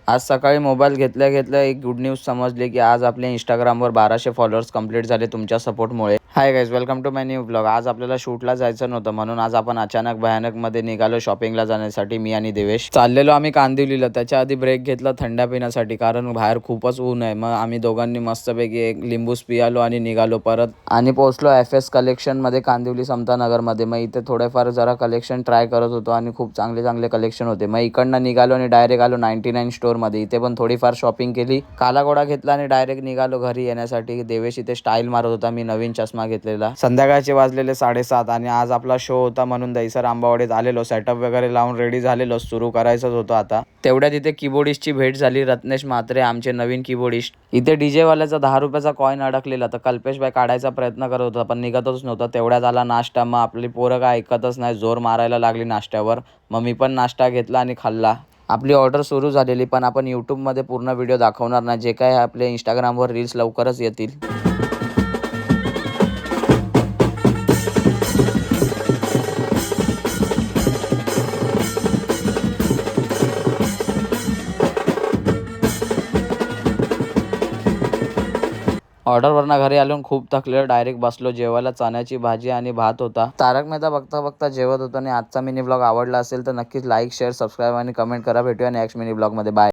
आज सकाळी मोबाईल घेतल्या घेतल्या एक गुड न्यूज समजली की आज आपले इंस्टाग्रामवर 1200 फॉलोअर्स कंप्लीट झाले तुमच्या सपोर्टमुळे. Hi guys, welcome to my new blog. आज आपल्याला शूटला जायचं नव्हतं म्हणून आज आपण अचानक भयानकमध्ये निघालो शॉपिंगला जाण्यासाठी. मी आणि देवेश चाललेलो आम्ही कांदिवलीला. त्याच्या आधी ब्रेक घेतला थंडा पिण्यासाठी कारण बाहेर खूपच ऊन आहे. मग आम्ही दोघांनी मस्तपैकी एक लिंबूस पियालो आणि निघालो परत आणि पोहोचलो FS कलेक्शनमध्ये कांदिवली समतानगरमध्ये. मग इथे थोडेफार जरा कलेक्शन ट्राय करत होतो आणि खूप चांगले चांगले कलेक्शन होते. मग इकडनं निघालो आणि डायरेक्ट आलो 99 स्टोअरमध्ये. इथे पण थोडीफार शॉपिंग केली, काला घोडा घेतला आणि डायरेक्ट निघालो घरी येण्यासाठी. देवेश इथे स्टाईल मारत होता, मी नवीन चष्मा घेतलेला. संध्याकाळचे वाजलेले 7:30 आणि आज आपला शो होता म्हणून दहिसर आंबावाडीत आलेलो. सेटअप वगैरे लावून रेडी झालेलो, सुरू करायचंच होतं आता. तेवढ्यात इथे कीबोर्डिस्टची भेट झाली. रत्नेश म्हात्रे आमचे नवीन कीबोर्डिस्ट. इथे DJ वाल्याचा 10 रुपयाचा कॉईन अडकलेला तर कल्पेश भाई काढायचा प्रयत्न करत होता पण निघतच नव्हता. तेवढ्यात आला नाश्ता. मग आपली पोरं काय ऐकतच नाही, जोर मारायला लागली नाश्त्यावर. मग मी पण नाश्ता घेतला आणि खाल्ला. आपली ऑर्डर सुरू झालेली पण आपण यूट्यूबमध्ये पूर्ण व्हिडिओ दाखवणार नाही. जे काय आपले इंस्टाग्रामवर रील्स लवकरच येतील. ऑर्डरवरनं घरी आलो खूप थकलेलो. डायरेक्ट बसलो जेवायला. चण्याची भाजी आणि भात होता. तारक मेहता बघता बघता जेवत होतो. आणि आजचा मिनी ब्लॉग आवडला असेल तर नक्कीच लाईक, शेअर, सबस्क्राईब आणि कमेंट करा. भेटूया नेक्स्ट मिनी ब्लॉगमध्ये. बाय.